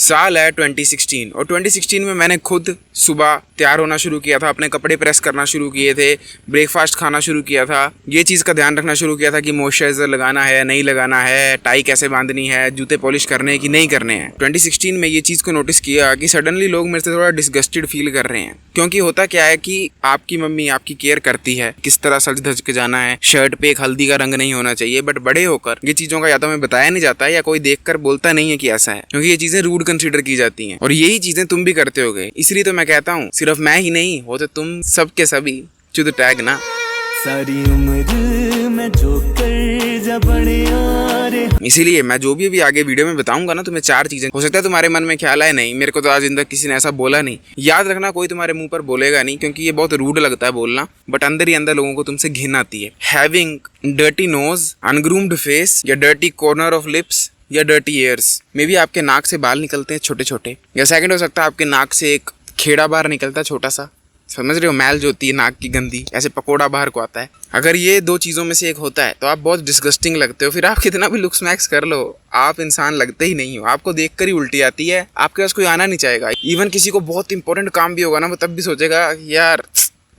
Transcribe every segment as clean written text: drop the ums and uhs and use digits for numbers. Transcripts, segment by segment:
साल है 2016 और 2016 में मैंने खुद सुबह तैयार होना शुरू किया था, अपने कपड़े प्रेस करना शुरू किए थे, ब्रेकफास्ट खाना शुरू किया था, ये चीज़ का ध्यान रखना शुरू किया था कि मॉइस्चराइज़र लगाना है नहीं लगाना है, टाई कैसे बांधनी है, जूते पॉलिश करने हैं कि नहीं करने हैं। 2016 में ये चीज़ को नोटिस किया कि सडनली लोग मेरे से थोड़ा डिसगस्टेड फील कर रहे हैं, क्योंकि होता क्या है कि आपकी मम्मी आपकी केयर करती है किस तरह सज धज के जाना है, शर्ट पे एक हल्दी का रंग नहीं होना चाहिए, बट बड़े होकर ये चीज़ों का या तो हमें बताया नहीं जाता है या कोई देखकर बोलता नहीं है कि ऐसा है, क्योंकि ये चीज़ें रूड कंसीडर की जाती हैं और यही चीज़ें तुम भी करते होगे। इसलिए तो मैं कहता हूँ सिर्फ मैं ही नहीं हो तो तुम सब के सभी चुद टैग ना। सारी उम्र मैं जो कर जा बड़े यारे। इसीलिए मैं जो भी अभी आगे वीडियो में बताऊंगा ना तुम्हें 4 चीजें, हो सकता है तुम्हारे मन में ख्याल आए नहीं, मेरे को तो आज तक किसी ने ऐसा बोला नहीं। याद रखना कोई तुम्हारे मुंह पर बोलेगा नहीं, क्योंकि ये बहुत रूड लगता है बोलना, बट अंदर ही अंदर लोगों को तुमसे घिन आती है। हैविंग डर्टी नोज, अनग्रूम्ड फेस, या डर्टी कॉर्नर ऑफ लिप्स, या डर्टी ईयर्स। मे बी आपके नाक से बाल निकलते हैं छोटे छोटे, या सेकंड हो सकता है आपके नाक से एक खेड़ा बाहर निकलता है छोटा सा, समझ रहे हो, मैल जो होती है नाक की गंदी, ऐसे पकोड़ा बाहर को आता है। अगर ये 2 चीज़ों में से एक होता है तो आप बहुत डिस्गस्टिंग लगते हो। फिर आप कितना भी लुक्स मैक्स कर लो, आप इंसान लगते ही नहीं हो। आपको देखकर ही उल्टी आती है, आपके पास कोई आना नहीं चाहेगा। इवन किसी को बहुत इंपॉर्टेंट काम भी होगा ना, वो तब भी सोचेगा यार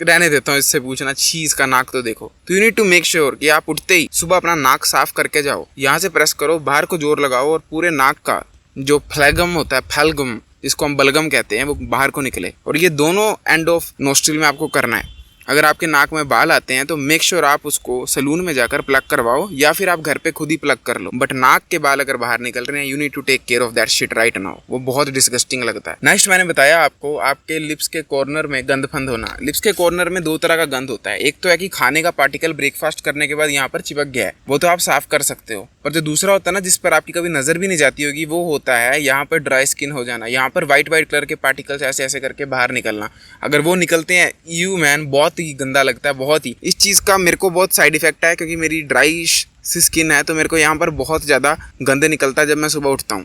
रहने देता हूँ इससे पूछना, छी इसका नाक तो देखो। तो you need to make sure कि आप उठते ही सुबह अपना नाक साफ करके जाओ, यहाँ से प्रेस करो, बाहर को जोर लगाओ और पूरे नाक का जो फ्लैगम होता है, फैलगम जिसको हम बलगम कहते हैं, वो बाहर को निकले। और ये दोनों एंड ऑफ नोस्ट्रिल में आपको करना है। अगर आपके नाक में बाल आते हैं तो मेक श्योर आप उसको सलून में जाकर प्लग करवाओ, या फिर आप घर पे खुद ही प्लग कर लो। बट नाक के बाल अगर बाहर निकल रहे हैं, you need to take care of that shit right now. वो बहुत डिस्गस्टिंग लगता है। नेक्स्ट मैंने बताया आपको आपके लिप्स के कॉर्नर में गंद फंद होना। लिप्स के कॉर्नर में 2 तरह का गंद होता है। एक तो है कि खाने का पार्टिकल ब्रेकफास्ट करने के बाद यहाँ पर चिपक गया है, वो तो आप साफ कर सकते हो। पर जो दूसरा होता है ना, जिस पर आपकी कभी नजर भी नहीं जाती होगी, वो होता है यहाँ पर ड्राई स्किन हो जाना, यहाँ पर व्हाइट कलर के पार्टिकल्स ऐसे ऐसे करके बाहर निकलना। अगर वो निकलते हैं, यू मैन, बहुत ही गंदा लगता है, बहुत ही। इस चीज़ का मेरे को बहुत साइड इफेक्ट है, क्योंकि मेरी ड्राई सी स्किन है, तो मेरे को यहाँ पर बहुत ज़्यादा गंदे निकलता है जब मैं सुबह उठता हूँ।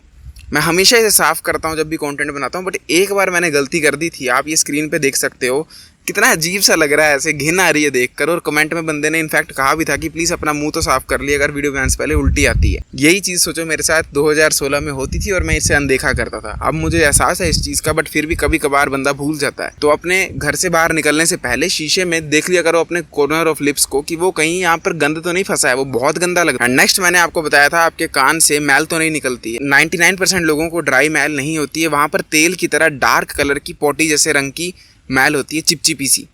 मैं हमेशा इसे साफ़ करता हूँ जब भी कंटेंट बनाता हूँ, बट एक बार मैंने गलती कर दी थी। आप ये स्क्रीन पे देख सकते हो, कितना अजीब सा लग रहा है, ऐसे घिन आ रही है देखकर। और कमेंट में बंदे ने इनफैक्ट कहा भी था कि प्लीज़ अपना मुंह तो साफ कर लिया अगर वीडियो बनाने से पहले उल्टी आती है। यही चीज़ सोचो मेरे साथ 2016 में होती थी और मैं इसे अनदेखा करता था। अब मुझे एहसास है इस चीज़ का, बट फिर भी कभी कभार बंदा भूल जाता है। तो अपने घर से बाहर निकलने से पहले शीशे में देख लिया करो अपने कॉर्नर ऑफ लिप्स को, कि वो कहीं यहाँ पर गंद तो नहीं फंसा है, वो बहुत गंदा लग रहा है। नेक्स्ट मैंने आपको बताया था आपके कान से मैल तो नहीं निकलती है। 99% लोगों को ड्राई मैल नहीं होती है, वहाँ पर तेल की तरह डार्क कलर की पोटी जैसे रंग की मैल होती है, चिपचिपी सी।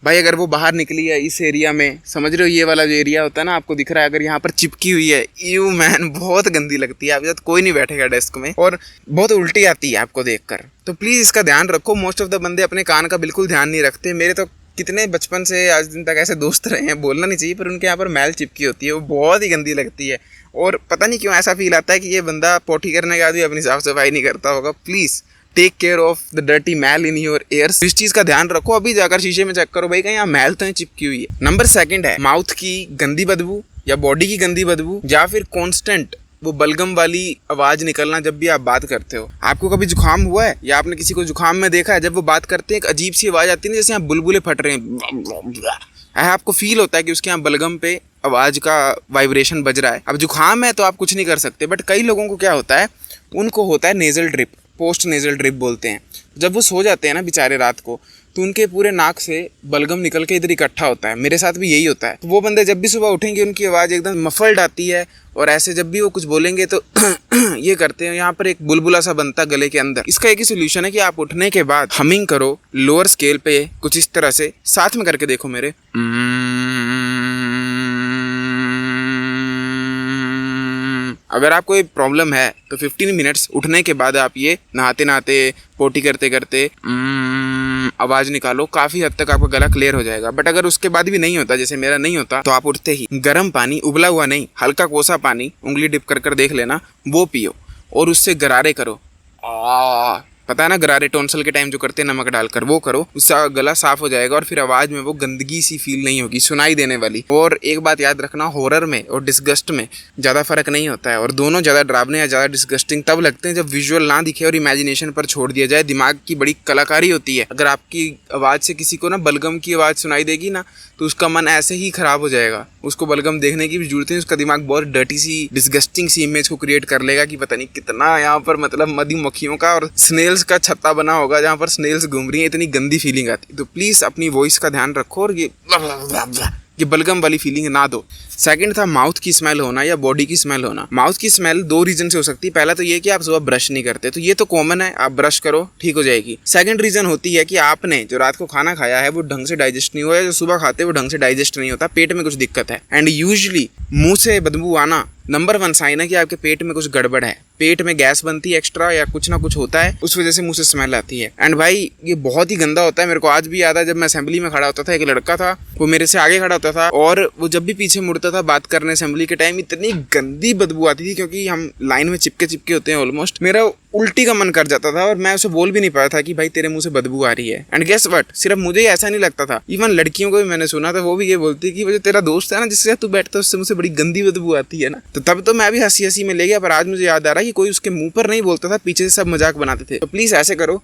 भाई अगर वो बाहर निकली है इस एरिया में, समझ रहे हो, ये वाला जो एरिया होता है ना, आपको दिख रहा है, अगर यहाँ पर चिपकी हुई है, यू मैन, बहुत गंदी लगती है। आपके साथ कोई नहीं बैठेगा डेस्क में और बहुत उल्टी आती है आपको देखकर। तो प्लीज़ इसका ध्यान रखो। मोस्ट ऑफ द बंदे अपने कान का बिल्कुल ध्यान नहीं रखते। मेरे तो कितने बचपन से आज दिन तक ऐसे दोस्त रहे हैं, बोलना नहीं चाहिए, पर उनके यहाँ पर मैल चिपकी होती है, वो बहुत ही गंदी लगती है। और पता नहीं क्यों ऐसा फील आता है कि ये बंदा पोटी करने के बाद भी अपनी साफ सफाई नहीं करता होगा। Please take care of the dirty मैल इन योर एयर्स। इस चीज का ध्यान रखो। अभी जाकर शीशे में चेक करो भाई कहीं यहाँ मैल तो नहीं चिपकी हुई है। नंबर 2 है माउथ की गंदी बदबू, या बॉडी की गंदी बदबू, या फिर कॉन्स्टेंट वो बलगम वाली आवाज निकलना जब भी आप बात करते हो। आपको कभी जुकाम हुआ है या आपने किसी को जुकाम में देखा है, जब वो बात करते हैं एक अजीब सी आवाज आती है जैसे यहाँ बुलबुले फट रहे हैं, आपको फील होता है कि उसके यहाँ बलगम पे आवाज का वाइब्रेशन बज रहा है। अब जुकाम है तो आप कुछ नहीं कर सकते, बट कई लोगों को क्या होता है, उनको होता है nasal drip, post nasal drip बोलते हैं। जब वो सो जाते हैं ना बेचारे रात को, तो उनके पूरे नाक से बलगम निकल के इधर इकट्ठा होता है। मेरे साथ भी यही होता है। तो वो बंदे जब भी सुबह उठेंगे उनकी आवाज़ एकदम मफल्ड आती है, और ऐसे जब भी वो कुछ बोलेंगे तो ये करते हैं, यहाँ पर एक बुलबुला सा बनता है गले के अंदर। इसका एक ही सोल्यूशन है कि आप उठने के बाद हमिंग करो लोअर स्केल पे, कुछ इस तरह से, साथ में करके देखो मेरे। अगर आपको ये प्रॉब्लम है तो 15 मिनट्स उठने के बाद आप ये नहाते नहाते, पोटी करते करते आवाज निकालो, काफी हद तक आपका गला क्लियर हो जाएगा। बट अगर उसके बाद भी नहीं होता, जैसे मेरा नहीं होता, तो आप उठते ही गर्म पानी, उबला हुआ नहीं, हल्का कोसा पानी, उंगली डिप कर देख लेना, वो पियो और उससे गरारे करो। पता है ना, गरारे टॉन्सिल के टाइम जो करते हैं नमक डालकर, वो करो, उससे गला साफ हो जाएगा और फिर आवाज में वो गंदगी सी फील नहीं होगी, सुनाई देने वाली। और एक बात याद रखना, हॉरर में और डिस्गस्ट में ज़्यादा फर्क नहीं होता है, और दोनों ज़्यादा डरावने या ज़्यादा डिस्गस्टिंग तब लगते हैं जब विजुअल ना दिखे और इमेजिनेशन पर छोड़ दिया जाए। दिमाग की बड़ी कलाकारी होती है। अगर आपकी आवाज़ से किसी को ना बलगम की आवाज़ सुनाई देगी ना, तो उसका मन ऐसे ही खराब हो जाएगा, उसको बलगम देखने की भी जरूरत नहीं, उसका दिमाग बहुत डर्टी सी डिस्गस्टिंग सी इमेज को क्रिएट कर लेगा कि पता नहीं कितना यहाँ पर मतलब मधुमक्खियों का और स्नेल्स का छत्ता बना होगा जहाँ पर स्नेल्स घूम रही है, इतनी गंदी फीलिंग आती। तो प्लीज अपनी वॉइस का ध्यान रखो और ये बलगम वाली फीलिंग ना दो। सेकंड था माउथ की स्मेल होना या बॉडी की स्मेल होना। माउथ की स्मेल 2 रीजन से हो सकती है। पहला तो ये कि आप सुबह ब्रश नहीं करते, तो ये तो कॉमन है, आप ब्रश करो ठीक हो जाएगी। सेकंड रीजन होती है कि आपने जो रात को खाना खाया है वो ढंग से डाइजेस्ट नहीं हुआ, जो सुबह खाते हैं वो ढंग से डाइजेस्ट नहीं होता, पेट में कुछ दिक्कत है। एंड यूजुअली मुंह से बदबू आना नंबर 1 साइन है कि आपके पेट में कुछ गड़बड़ है, पेट में गैस बनती है एक्स्ट्रा या कुछ ना कुछ होता है, उस वजह से मुंह से स्मेल आती है। एंड भाई ये बहुत ही गंदा होता है। मेरे को आज भी याद है जब मैं असेंबली में खड़ा होता था, एक लड़का था वो मेरे से आगे खड़ा होता था और वो जब भी पीछे मुड़ता था बात करने असेंबली के टाइम, इतनी गंदी बदबू आती थी क्योंकि हम लाइन में चिपके होते हैं ऑलमोस्ट। मेरा उल्टी का मन कर जाता था और मैं उसे बोल भी नहीं पाया था कि भाई तेरे मुंह से बदबू आ रही है। एंड गेस व्हाट, सिर्फ मुझे ही ऐसा नहीं लगता था, इवन लड़कियों को भी मैंने सुना था, वो भी ये बोलती कि वो जो तेरा दोस्त है ना जिसके साथ तू बैठता है उससे मुझसे बड़ी गंदी बदबू आती है ना। तो तब तो मैं भी हंसी हंसी में ले गया, पर आज मुझे याद आ रहा है कि कोई उसके मुंह पर नहीं बोलता था, पीछे से सब मजाक बनाते थे। तो प्लीज ऐसे करो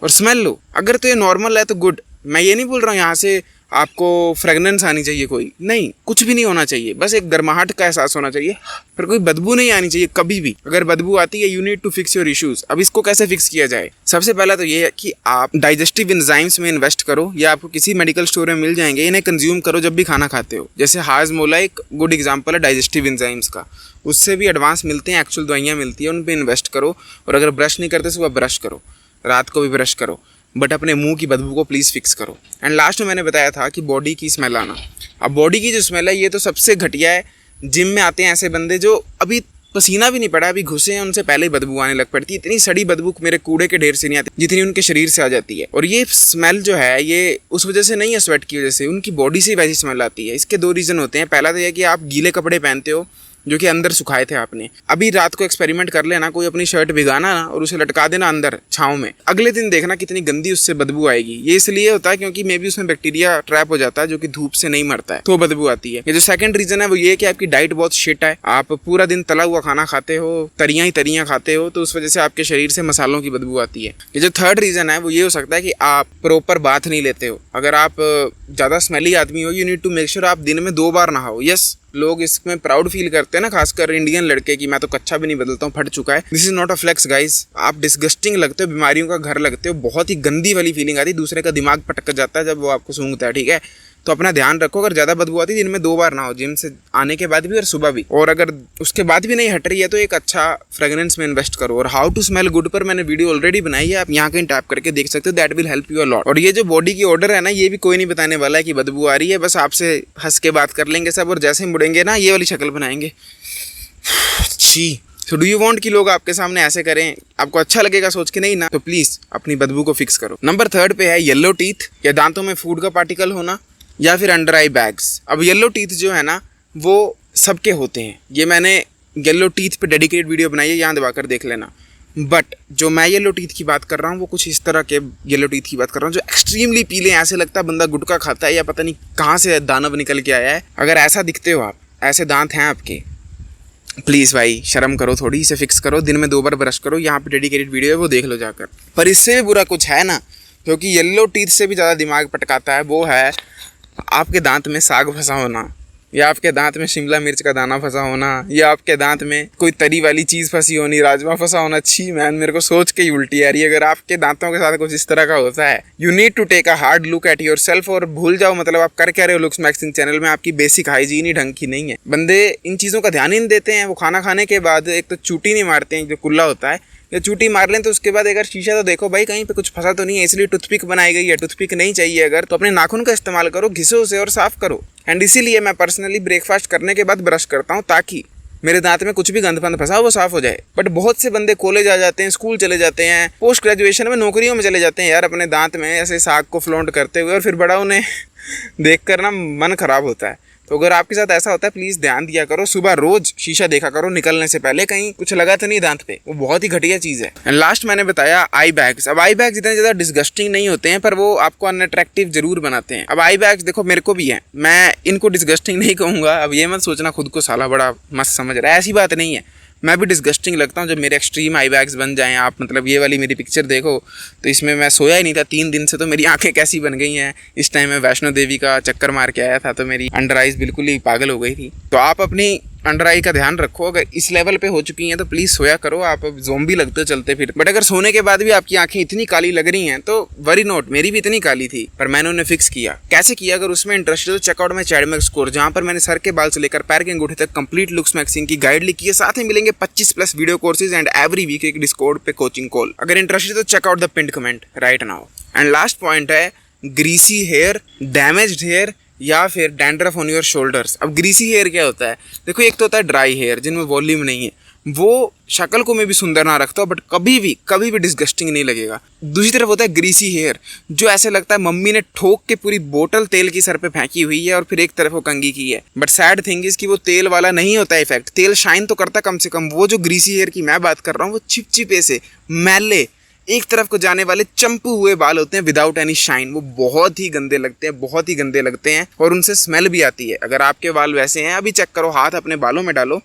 और स्मेल लो। अगर तो ये नॉर्मल है तो गुड, मैं ये नहीं बोल रहा हूँ यहाँ से आपको फ्रेगनेंस आनी चाहिए, कोई नहीं, कुछ भी नहीं होना चाहिए, बस एक गर्माहट का एहसास होना चाहिए, पर कोई बदबू नहीं आनी चाहिए कभी भी। अगर बदबू आती है you need to fix your issues. अब इसको कैसे फिक्स किया जाए? सबसे पहला तो ये है कि आप डाइजेस्टिव एंजाइम्स में इन्वेस्ट करो, या आपको किसी मेडिकल स्टोर में मिल जाएंगे, इन्हें कंज्यूम करो जब भी खाना खाते हो। जैसे हाजमोला एक गुड एग्जाम्पल है डाइजेस्टिव एंजाइम्स का, उससे भी एडवांस मिलते हैं, एक्चुअल दवाइयाँ मिलती है, उन पर इन्वेस्ट करो। और अगर ब्रश नहीं करते सुबह ब्रश करो, रात को भी ब्रश करो, बट अपने मुंह की बदबू को प्लीज़ फिक्स करो। एंड लास्ट में मैंने बताया था कि बॉडी की स्मेल आना। अब बॉडी की जो स्मेल है ये तो सबसे घटिया है। जिम में आते हैं ऐसे बंदे जो अभी पसीना भी नहीं पड़ा, अभी घुसे हैं, उनसे पहले ही बदबू आने लग पड़ती है। इतनी सड़ी बदबू मेरे कूड़े के ढेर से नहीं आती जितनी उनके शरीर से आ जाती है। और ये स्मेल जो है ये उस वजह से नहीं है, स्वेट की वजह से, उनकी बॉडी से ही वैसी स्मेल आती है। इसके 2 रीज़न होते हैं। पहला तो यह कि आप गीले कपड़े पहनते हो जो कि अंदर सुखाए थे आपने। अभी रात को एक्सपेरिमेंट कर लेना, कोई अपनी शर्ट भिगाना ना और उसे लटका देना अंदर छाँव में, अगले दिन देखना कितनी गंदी उससे बदबू आएगी। ये इसलिए होता है क्योंकि मे बी उसमें बैक्टीरिया ट्रैप हो जाता है जो कि धूप से नहीं मरता है, तो बदबू आती है। ये जो सेकंड रीजन है वो ये है कि आपकी डाइट बहुत शिट है, आप पूरा दिन तला हुआ खाना खाते हो, तरियां ही तरियां खाते हो, तो उस वजह से आपके शरीर से मसालों की बदबू आती है। ये जो थर्ड रीजन है वो ये हो सकता है कि आप प्रॉपर बाथ नहीं लेते हो। अगर आप ज़्यादा स्मेली आदमी हो, you need to make sure आप दिन में 2 बार नहाओ। यस, लोग इसमें प्राउड फील करते हैं ना, खासकर इंडियन लड़के की, मैं तो कच्चा भी नहीं बदलता हूँ, फट चुका है। This is not a flex guys. आप डिस्गस्टिंग लगते हो, बीमारियों का घर लगते हो, बहुत ही गंदी वाली फीलिंग आती है, दूसरे का दिमाग पटक जाता है जब वो आपको सूंघता है, ठीक है। तो अपना ध्यान रखो, अगर ज़्यादा बदबू आती है दिन में 2 बार नहाओ, जिम से आने के बाद भी और सुबह भी। और अगर उसके बाद भी नहीं हट रही है तो एक अच्छा फ्रेगरेंस में इन्वेस्ट करो। और हाउ टू स्मेल गुड पर मैंने वीडियो ऑलरेडी बनाई है, आप यहाँ कहीं टैप करके देख सकते हो, that will help you a lot. और ये जो बॉडी की ऑर्डर है ना, ये भी कोई नहीं बताने वाला है कि बदबू आ रही है, बस आपसे हंस के बात कर लेंगे सब, और जैसे ही मुड़ेंगे ना ये वाली शक्ल बनाएंगे, छी। तो डू यू वांट कि लोग आपके सामने ऐसे करें? आपको अच्छा लगेगा सोच के नहीं ना, तो प्लीज अपनी बदबू को फिक्स करो। नंबर 3 पे है येलो टीथ, या दांतों में फूड का पार्टिकल होना, या फिर अंडर आई बैग्स। अब येलो टीथ जो है ना वो सबके होते हैं, ये मैंने येलो टीथ पे डेडिकेटेड वीडियो बनाई है, यहाँ दबाकर देख लेना। बट जो मैं येलो टीथ की बात कर रहा हूँ वो कुछ इस तरह के येलो टीथ की बात कर रहा हूँ जो एक्सट्रीमली पीले, ऐसे लगता है बंदा गुटखा खाता है या पता नहीं कहाँ से दानव निकल के आया है। अगर ऐसा दिखते हो आप, ऐसे दांत हैं आपके, प्लीज़ भाई शर्म करो थोड़ी, इसे फिक्स करो, दिन में 2 बार ब्रश करो, यहाँ पे डेडिकेटेड वीडियो है वो देख लो जाकर। पर इससे भी बुरा कुछ है ना, क्योंकि येलो टीथ से भी ज़्यादा दिमाग पटकाता है, वो है आपके दांत में साग फंसा होना, या आपके दांत में शिमला मिर्च का दाना फंसा होना, या आपके दांत में कोई तरी वाली चीज़ फंसी होनी, राजमा फंसा होना। छी मैन, मेरे को सोच के ही उल्टी आ रही है। अगर आपके दांतों के साथ कुछ इस तरह का होता है, you need to take a hard look at yourself. और भूल जाओ मतलब आप कर क्या रहे हो लुक्स मैक्सिंग चैनल में, आपकी बेसिक हाइजीन ही ढंग की नहीं है। बंदे इन चीज़ों का ध्यान ही नहीं देते हैं। वो खाना खाने के बाद एक तो चूटी नहीं मारते हैं, जो कुल्ला होता है, या चूटी मार लें तो उसके बाद अगर शीशा तो देखो भाई कहीं पे कुछ फंसा तो नहीं है, इसलिए टूथपिक बनाई गई है। टूथपिक नहीं चाहिए अगर तो अपने नाखून का इस्तेमाल करो, घिसो उसे और साफ करो। एंड इसीलिए मैं पर्सनली ब्रेकफास्ट करने के बाद ब्रश करता हूँ, ताकि मेरे दांत में कुछ भी गंद फंद फंसा वो साफ हो जाए। बट बहुत से बंदे कॉलेज आ जाते हैं, स्कूल चले जाते हैं, पोस्ट ग्रेजुएशन में नौकरियों में चले जाते हैं यार, अपने दांत में ऐसे साग को फ्लॉन्ट करते हुए, और फिर बड़ा उन्हें देख कर ना मन खराब होता है। तो अगर आपके साथ ऐसा होता है प्लीज़ ध्यान दिया करो, सुबह रोज शीशा देखा करो निकलने से पहले, कहीं कुछ लगा तो नहीं दांत पे, वो बहुत ही घटिया चीज़ है। एंड लास्ट मैंने बताया आई बैग्स। अब आई बैग्स इतने ज़्यादा डिस्गस्टिंग नहीं होते हैं, पर वो आपको अनअट्रैक्टिव जरूर बनाते हैं। अब आई बैग्स देखो मेरे को भी है, मैं इनको डिस्गस्टिंग नहीं कहूँगा, अब ये मत सोचना खुद को साला बड़ा मस्त समझ रहा है, ऐसी बात नहीं है। मैं भी डिस्गस्टिंग लगता हूँ जब मेरे एक्सट्रीम आई बैग्स बन जाएँ। आप मतलब ये वाली मेरी पिक्चर देखो तो इसमें मैं सोया ही नहीं था 3 दिन से, तो मेरी आंखें कैसी बन गई हैं। इस टाइम मैं वैष्णो देवी का चक्कर मार के आया था तो मेरी अंडर आइज बिल्कुल ही पागल हो गई थी। तो आप अपनी अंडर आई का ध्यान रखो। अगर इस लेवल पे हो चुकी हैं तो प्लीज़ सोया करो। आप ज़ोंबी लगते हो चलते फिर। बट अगर सोने के बाद भी आपकी आंखें इतनी काली लग रही हैं तो वरी नोट, मेरी भी इतनी काली थी पर मैंने उन्हें फिक्स किया। कैसे किया? अगर उसमें इंटरेस्टेड हो तो चेकआउट माय चैडमैक्स कोर्स, जहाँ पर मैंने सर के बाल से लेकर पैर के अंगूठे तक कंप्लीट लुक्स मैक्सिंग की गाइड लिखी है। साथ ही मिलेंगे 25+ video courses and every week एक डिस्कॉर्ड पे कोचिंग कॉल। अगर इंटरेस्टेड तो check out the pinned comment right now. And last point है ग्रीसी हेयर, डैमेज्ड हेयर या फिर डैंड्रफ ऑन योर शोल्डर्स। अब ग्रीसी हेयर क्या होता है? देखो, एक तो होता है ड्राई हेयर जिनमें वॉल्यूम नहीं है, वो शक्ल को में भी सुंदर ना रखता हो बट कभी भी डिस्गस्टिंग नहीं लगेगा। दूसरी तरफ होता है ग्रीसी हेयर जो ऐसे लगता है मम्मी ने ठोक के पूरी बोतल तेल की सर पे फेंकी हुई है और फिर एक तरफ वो कंघी की है। बट सैड थिंग इज कि वो तेल वाला नहीं होता है इफेक्ट। तेल शाइन तो करता कम से कम। वो जो ग्रीसी हेयर की मैं बात कर रहा हूँ वो चिपचिपे से मैले एक तरफ को जाने वाले चंपू हुए बाल होते हैं विदाउट एनी शाइन। वो बहुत ही गंदे लगते हैं और उनसे स्मेल भी आती है। अगर आपके बाल वैसे हैं, अभी चेक करो, हाथ अपने बालों में डालो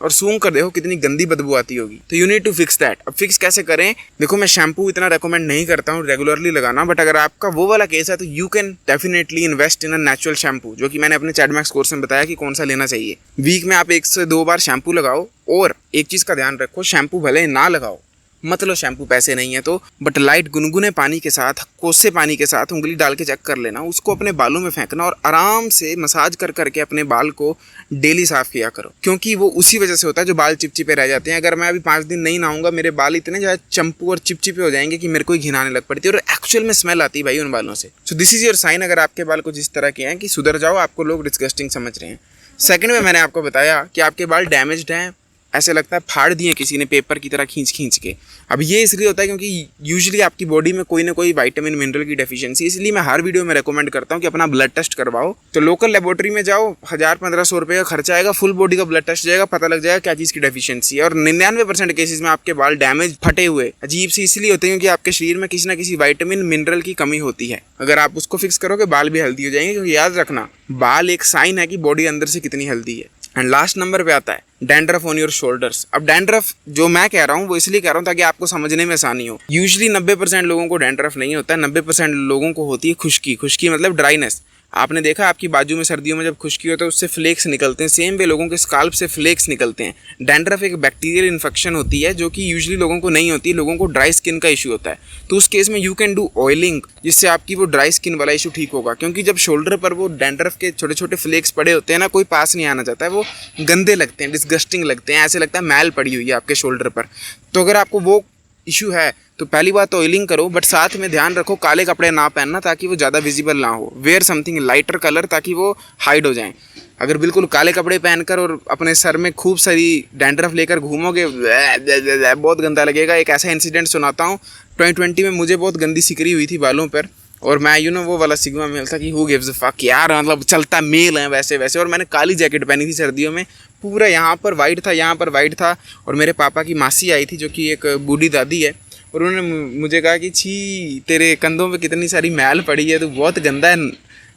और सूंघ कर देखो कितनी गंदी बदबू आती होगी। तो you need to fix that. अब फिक्स कैसे करें? देखो, मैं शैम्पू इतना रेकमेंड नहीं करता हूँ रेगुलरली लगाना, बट अगर आपका वो वाला केस है तो you can definitely invest in a natural shampoo, जो कि मैंने अपने चैडमैक्स कोर्स में बताया कि कौन सा लेना चाहिए। वीक में आप 1 से 2 बार शैम्पू लगाओ और एक चीज़ का ध्यान रखो, शैम्पू भले ना लगाओ, मत लो शैम्पू, पैसे नहीं है तो, बट लाइट गुनगुने पानी के साथ, कोसे पानी के साथ उंगली डाल के चेक कर लेना, उसको अपने बालों में फेंकना और आराम से मसाज कर करके अपने बाल को डेली साफ किया करो, क्योंकि वो उसी वजह से होता है जो बाल चिपचिपे रह जाते हैं। अगर मैं अभी 5 दिन नहीं नहाऊंगा मेरे बाल इतने ज़्यादा चंपू और चिपचिपे हो जाएंगे कि मेरे को ही घिनाने लग पड़ती है और एक्चुअल में स्मेल आती है भाई उन बालों से। So this is your sign अगर आपके बाल कुछ इस तरह के हैं कि सुधर जाओ, आपको लोग डिस्गस्टिंग समझ रहे हैं। सेकंड में मैंने आपको बताया कि आपके बाल डैमेज्ड हैं, ऐसे लगता है फाड़ दिए किसी ने पेपर की तरह खींच के। अब ये इसलिए होता है क्योंकि यूजुअली आपकी बॉडी में कोई ना कोई विटामिन मिनरल की डेफिशिएंसी, इसलिए मैं हर वीडियो में रेकमेंड करता हूँ कि अपना ब्लड टेस्ट करवाओ। तो लोकल लेबोरेटरी में जाओ, 1000-1500 रुपये का खर्चा आएगा, फुल बॉडी का ब्लड टेस्ट जाएगा, पता लग जाएगा क्या चीज़ की डेफिशिएंसी है। और 99% केसेस में आपके बाल डैमेज, फटे हुए, अजीब से इसलिए होते हैं क्योंकि आपके शरीर में किसी ना किसी विटामिन मिनरल की कमी होती है। अगर आप उसको फिक्स करोगे बाल भी हेल्दी हो जाएंगे, क्योंकि याद रखना बाल एक साइन है कि बॉडी अंदर से कितनी हेल्दी है। एंड लास्ट नंबर पे आता है डैंड्रफ ऑन योर शोल्डर्स। अब डैंड्रफ जो मैं कह रहा हूँ वो इसलिए कह रहा हूँ ताकि आपको समझने में आसानी हो। यूजुअली 90% लोगों को डैंड्रफ नहीं होता है, 90% लोगों को होती है खुश्की मतलब ड्राइनेस। आपने देखा आपकी बाजू में सर्दियों में जब खुश्की होता है उससे फ्लेक्स निकलते हैं, सेम वे लोगों के स्काल्प से फ्लेक्स निकलते हैं। डैंड्रफ एक बैक्टीरियल इन्फेक्शन होती है जो कि यूजुअली लोगों को नहीं होती, लोगों को ड्राई स्किन का इशू होता है। तो उस केस में यू कैन डू ऑयलिंग, जिससे आपकी वो ड्राई स्किन वाला इशू ठीक होगा। क्योंकि जब शोल्डर पर वो डैंड्रफ के छोटे छोटे फ्लेक्स पड़े होते हैं ना, कोई पास नहीं आना चाहता है, वो गंदे लगते हैं, डिस्गस्टिंग लगते हैं, ऐसे लगता है मैल पड़ी हुई है आपके शोल्डर पर। तो अगर आपको वो इशू है तो पहली बात तो ऑयलिंग करो, बट साथ में ध्यान रखो काले कपड़े ना पहनना ताकि वो ज़्यादा विजिबल ना हो। वेयर समथिंग लाइटर कलर ताकि वो हाइड हो जाएं। अगर बिल्कुल काले कपड़े पहनकर और अपने सर में खूब सारी डैंड्रफ लेकर घूमोगे बहुत गंदा लगेगा। एक ऐसा इंसिडेंट सुनाता हूँ, 2020 में मुझे बहुत गंदी सिकरी हुई थी बालों पर और मैं वो वाला सिग्मा मेल था कि हु गिव्स अ फक यार, मतलब चलता मेल है वैसे। और मैंने काली जैकेट पहनी थी सर्दियों में, पूरा यहाँ पर वाइट था, यहाँ पर वाइट था। और मेरे पापा की मासी आई थी जो कि एक बूढ़ी दादी है, और उन्होंने मुझे कहा कि छी तेरे कंधों पे कितनी सारी मैल पड़ी है, तू बहुत गंदा है,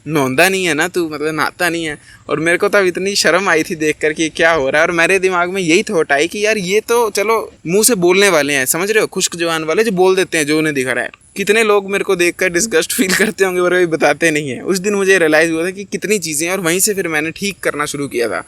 नहाता नहीं है ना तू, मतलब नहाता नहीं है। और मेरे को तब इतनी शर्म आई थी देख कर कि क्या हो रहा है। और मेरे दिमाग में यही थॉट आई कि यार ये तो चलो मुंह से बोलने वाले हैं, समझ रहे हो, खुश्क जवान वाले जो बोल देते हैं जो उन्हें दिख रहा है। कितने लोग मेरे को देखकर डिस्गस्ट फील करते होंगे और बताते नहीं हैं। उस दिन मुझे रियलाइज़ हुआ था कि कितनी चीज़ें, और वहीं से फिर मैंने ठीक करना शुरू किया था।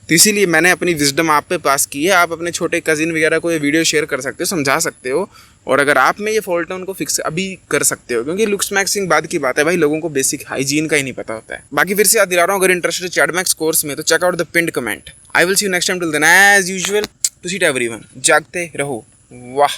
तो इसीलिए मैंने अपनी विजडम आप पे पास की है। आप अपने छोटे कजिन वगैरह को ये वीडियो शेयर कर सकते हो, समझा सकते हो, और अगर आप में ये फॉल्ट है उनको फिक्स अभी कर सकते हो, क्योंकि लुक्स मैक्सिंग बाद की बात है भाई, लोगों को बेसिक हाइजीन का ही नहीं पता होता है। बाकी फिर से याद दिला रहा हूँ, अगर इंटरेस्टेड चैडमैक्स कोर्स में तो check out the pinned comment. I will see you next time, till then as usual to seat everyone, जागते रहो। वाह।